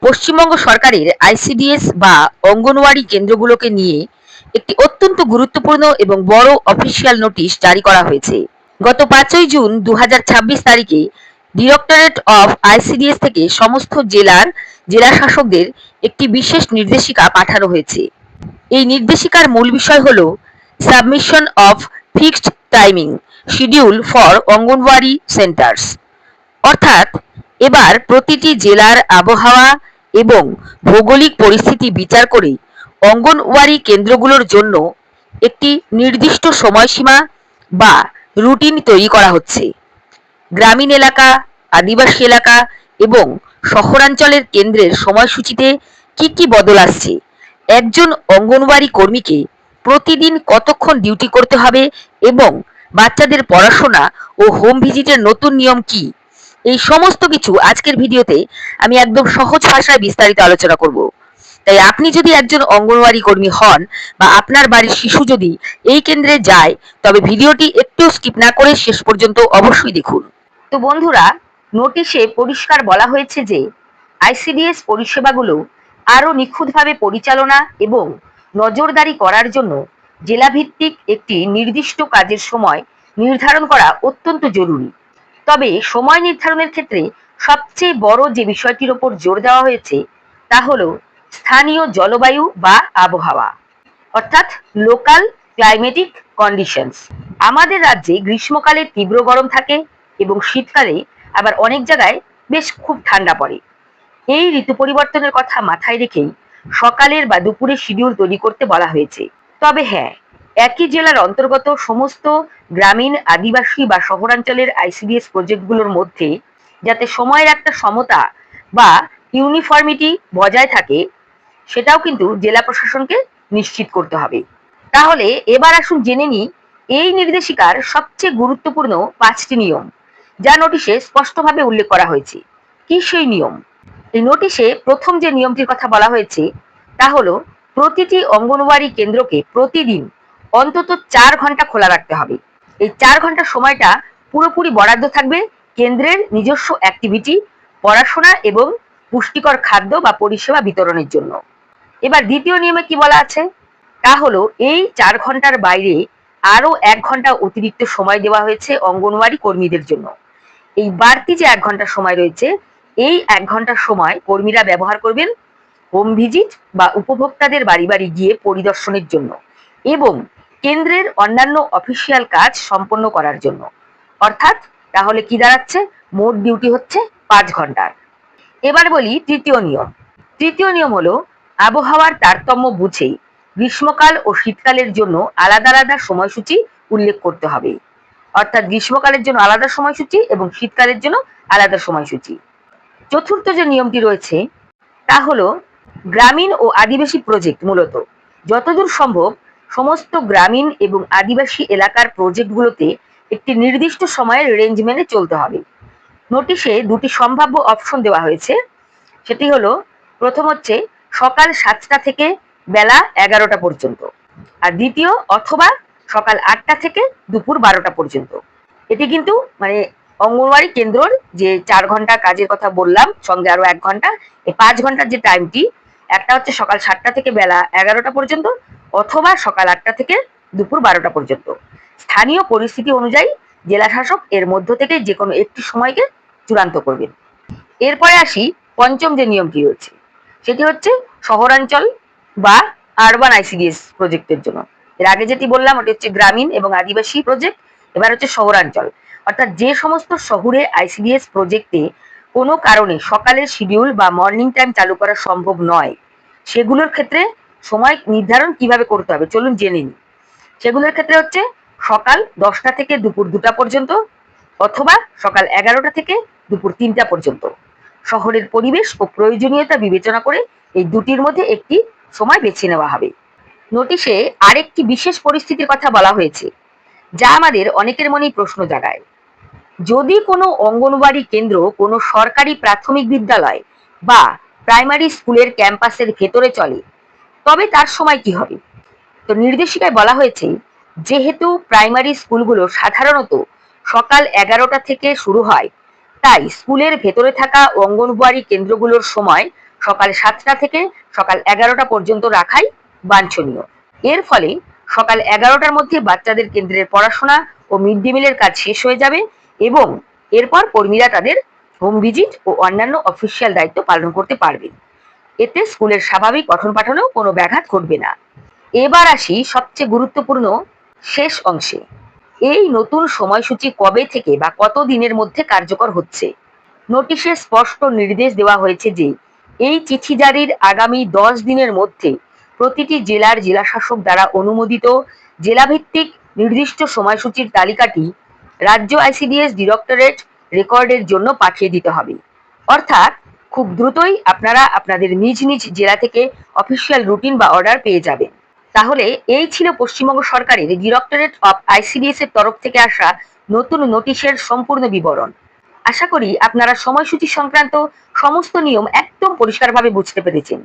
পশ্চিমবঙ্গ সরকারের আইসিডিএস বা অঙ্গনওয়াড়ি কেন্দ্রগুলোকে নিয়ে একটি অত্যন্ত গুরুত্বপূর্ণ এবং বড় অফিসিয়াল নোটিশ জারি করা হয়েছে। গত 5ই জুন 2026 তারিখে ডিরেক্টরেট অফ আইসিডিএস থেকে সমস্ত জেলা শাসকদের একটি বিশেষ নির্দেশিকা পাঠানো হয়েছে। এই নির্দেশিকার মূল বিষয় হল submission of fixed timing schedule for anganwadi centres. অর্থাৎ এবার প্রতিটি জেলার আবহাওয়া এবং ভৌগোলিক পরিস্থিতি বিচার করে অঙ্গনওয়াড়ি কেন্দ্রগুলোর জন্য একটি নির্দিষ্ট সময়সীমা বা রুটিন তৈরি করা হচ্ছে। গ্রামীণ এলাকা, আদিবাসী এলাকা এবং শহরাঞ্চলের কেন্দ্রের সময়সূচিতে কি কি বদল আসছে, একজন অঙ্গনওয়াড়ি কর্মীকে প্রতিদিন কতক্ষণ ডিউটি করতে হবে এবং বাচ্চাদের পড়াশোনা ও হোম ভিজিটের নতুন নিয়ম কি, এই সমস্ত কিছু আজকের ভিডিওতে আমি একদম সহজ ভাষায় বিস্তারিত আলোচনা করব। তাই আপনি যদি একজন অঙ্গনওয়াড়ি কর্মী হন বা আপনার বাড়ির শিশু যদি এই কেন্দ্রে যায়, তবে ভিডিওটি একটু স্কিপ না করে শেষ পর্যন্ত অবশ্যই দেখুন। তো বন্ধুরা, নোটিশে পরিষ্কার বলা হয়েছে যে আইসিডিএস পরিষেবাগুলো আরও নিখুঁতভাবে পরিচালনা এবং নজরদারি করার জন্য জেলাভিত্তিক একটি নির্দিষ্ট কাজের সময় নির্ধারণ করা অত্যন্ত জরুরি। তবে সময় নির্ধারণের ক্ষেত্রে সবচেয়ে বড় যে বিষয়টির ওপর জোর দেওয়া হয়েছে তা হলো স্থানীয় জলবায়ু বা আবহাওয়া, অর্থাৎ লোকাল ক্লাইমেটিক কন্ডিশনস। আমাদের রাজ্যে গ্রীষ্মকালে তীব্র গরম থাকে এবং শীতকালে আবার অনেক জায়গায় বেশ খুব ঠান্ডা পড়ে। এই ঋতু পরিবর্তনের কথা মাথায় রেখেই সকালের বা দুপুরের শিডিউল তৈরি করতে বলা হয়েছে। তবে হ্যাঁ, একই জেলার অন্তর্গত সমস্ত গ্রামীণ, আদিবাসী বা শহরাঞ্চলের আইসিডিএস প্রজেক্টগুলোর মধ্যে যাতে সময়ের একটা সমতা বা ইউনিফর্মিটি বজায় থাকে, সেটাও কিন্তু জেলা প্রশাসনকে নিশ্চিত করতে হবে। তাহলে এবার আসুন জেনে নিই এই নির্দেশিকার সবচেয়ে গুরুত্বপূর্ণ 5টি নিয়ম, যা নোটিশে স্পষ্টভাবে উল্লেখ করা হয়েছে। কি সেই নিয়ম? এই নোটিশে প্রথম যে নিয়মটির কথা বলা হয়েছে তা হলো প্রতিটি অঙ্গনওয়াড়ি কেন্দ্রকে প্রতিদিন অন্তত 4 ঘন্টা খোলা রাখতে হবে। এই 4 ঘন্টা সময়টা পুরোপুরি বরাদ্দ থাকবে কেন্দ্রের নিজস্ব অ্যাক্টিভিটি, পড়াশোনা এবং পুষ্টিকর খাদ্য বা পরিষেবা বিতরণের জন্য। এবার দ্বিতীয় নিয়মে কি বলা আছে তা হলো এই 4 ঘন্টার বাইরে আরো 1 ঘন্টা অতিরিক্ত সময় দেওয়া হয়েছে অঙ্গনওয়াড়ি কর্মীদের জন্য। এই বাড়তি যে 1 ঘন্টা সময় রয়েছে, এই 1 ঘন্টার সময় কর্মীরা ব্যবহার করবেন হোম ভিজিট বা উপভোক্তাদের বাড়ি বাড়ি গিয়ে পরিদর্শনের জন্য এবং কেন্দ্রের অন্যান্য অফিসিয়াল কাজ সম্পন্ন করার জন্য। অর্থাৎ তাহলে কি দাঁড়াচ্ছে, মোট ডিউটি হচ্ছে 5 ঘন্টার। এবার বলি তৃতীয় নিয়ম। তৃতীয় নিয়ম হলো আবহাওয়ার তারতম্য বুঝে গ্রীষ্মকাল ও শীতকালের জন্য আলাদা আলাদা সময়সূচি উল্লেখ করতে হবে। অর্থাৎ গ্রীষ্মকালের জন্য আলাদা সময়সূচি এবং শীতকালের জন্য আলাদা সময়সূচি। চতুর্থ যে নিয়মটি রয়েছে তা হলো গ্রামীণ ও আদিবাসী প্রজেক্ট, মূলত যতদূর সম্ভব সমস্ত গ্রামীণ এবং আদিবাসী এলাকার প্রজেক্টগুলোতে একটি নির্দিষ্ট সময়ের রেঞ্জ মেনে চলতে হবে। নোটিশে 2টি সম্ভাব্য অপশন দেওয়া হয়েছে। সেটি হলো, প্রথম হচ্ছে সকাল 7টা থেকে বেলা 11টা পর্যন্ত, আর দ্বিতীয় অথবা সকাল 8টা থেকে দুপুর 12টা পর্যন্ত। এটি কিন্তু মানে অঙ্গনওয়াড়ি কেন্দ্রর যে 4 ঘন্টা কাজের কথা বললাম, সঙ্গে আরো 1 ঘন্টা, এই 5 ঘন্টার যে টাইমটি, একটা হচ্ছে সকাল 7টা থেকে বেলা 11টা পর্যন্ত অথবা সকাল 8টা থেকে দুপুর 12টা পর্যন্ত। স্থানীয় পরিস্থিতি অনুযায়ী জেলা শাসক এর মধ্য থেকে যে কোনো একটি সময়কে চূড়ান্ত করবেন। এরপরে আসি পঞ্চম যে নিয়মটি রয়েছে, সেটি হচ্ছে শহরাঞ্চল বা আরবান আইসিডিএস প্রজেক্টের জন্য। এর আগে যেটি বললাম ওটি হচ্ছে গ্রামীণ এবং আদিবাসী প্রজেক্ট, এবার হচ্ছে শহরাঞ্চল। অর্থাৎ যে সমস্ত শহুরে আইসিডিএস প্রজেক্টে কোনো কারণে সকালের শিডিউল বা মর্নিং টাইম চালু করা সম্ভব নয়, সেগুলোর ক্ষেত্রে সময় নির্ধারণ কিভাবে করতে হবে চলুন জেনে নিই। সেগুলোর ক্ষেত্রে হচ্ছে সকাল 10টা থেকে দুপুর 2টা পর্যন্ত অথবা সকাল 11টা থেকে দুপুর 3টা পর্যন্ত। শহরের পরিবেশ ও প্রয়োজনীয়তা বিবেচনা করে এই দুটির মধ্যে একটি সময় বেছে নেওয়া হবে। নোটিশে আরেকটি বিশেষ পরিস্থিতির কথা বলা হয়েছে, যা আমাদের অনেকের মনেই প্রশ্ন জাগায়। যদি কোনো অঙ্গনওয়াড়ি কেন্দ্র কোনো সরকারি প্রাথমিক বিদ্যালয় বা প্রাইমারি স্কুলের ক্যাম্পাসের ভেতরে চলে, তবে তার সময় কি হবে? তো নির্দেশিকায় বলা হয়েছে, যেহেতু প্রাইমারি স্কুলগুলো সাধারণত সকাল 11টা থেকে শুরু হয়, তাই স্কুলের ভেতরে থাকা অঙ্গনওয়াড়ি কেন্দ্রগুলোর সময় সকাল 7টা থেকে সকাল 11টা পর্যন্ত রাখাই বাঞ্ছনীয়। এর ফলে সকাল 11টার মধ্যে বাচ্চাদের কেন্দ্রের পড়াশোনা ও মিড ডে মিলের কাজ শেষ হয়ে যাবে এবং এরপর কর্মীরা তাদের হোম ভিজিট ও অন্যান্য অফিসিয়াল দায়িত্ব পালন করতে পারবেন। এতে স্কুলের স্বাভাবিক পঠন পাঠনেও কোনো ব্যাঘাত ঘটবে না। এবার আসি সবচেয়ে গুরুত্বপূর্ণ শেষ অংশে। এই নতুন সময়সূচি কবে থেকে বা কত দিনের মধ্যে কার্যকর হচ্ছে? নোটিশে স্পষ্ট নির্দেশ দেওয়া হয়েছে যে এই চিঠি জারির আগামী 10 দিনের মধ্যে প্রতিটি জেলার জেলাশাসক দ্বারা অনুমোদিত জেলাভিত্তিক নির্দিষ্ট সময়সূচির তালিকাটি রাজ্য আইসিডিএস ডিরেক্টরেট রেকর্ডের জন্য পাঠিয়ে দিতে হবে। অর্থাৎ খুব দ্রুতই আপনারা আপনাদের নিজ নিজ জেলা থেকে অফিসিয়াল রুটিন বা অর্ডার পেয়ে যাবেন। তাহলে এই ছিল পশ্চিমবঙ্গ সরকারের ডিরেক্টরেট অফ আইসিডিএস এর তরফ থেকে আসা নতুন নোটিশের সম্পূর্ণ বিবরণ। আশা করি আপনারা সময়সূচি সংক্রান্ত সমস্ত নিয়ম একদম পরিষ্কারভাবে বুঝতে পেরেছেন।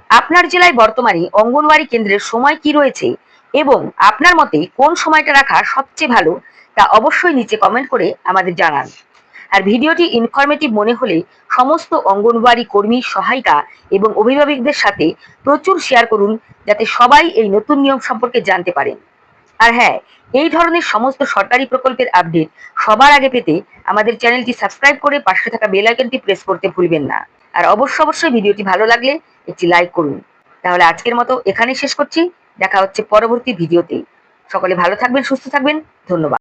আপনার জেলায় বর্তমানে অঙ্গনওয়াড়ি কেন্দ্রের সময় কি রয়েছে এবং আপনার মতে কোন সময়টা রাখা সবচেয়ে ভালো তা অবশ্যই নিচে কমেন্ট করে আমাদের জানান। আর ভিডিওটি ইনফরমেটিভ মনে হলে সমস্ত অঙ্গনওয়াড়ি কর্মী, সহায়িকা এবং অভিভাবকদের সাথে প্রচুর শেয়ার করুন যাতে সবাই এই নতুন নিয়ম সম্পর্কে জানতে পারেন। আর হ্যাঁ, এই ধরনের সমস্ত সরকারি প্রকল্পের আপডেট সবার আগে পেতে আমাদের চ্যানেলটি সাবস্ক্রাইব করে পাশে থাকা বেল আইকনটি প্রেস করতে ভুলবেন না। আর অবশ্যই ভিডিওটি ভালো লাগলে একটি লাইক করুন। তাহলে আজকের মতো এখানেই শেষ করছি। দেখা হচ্ছে পরবর্তী ভিডিওতে। সকলে ভালো থাকবেন, সুস্থ থাকবেন। ধন্যবাদ।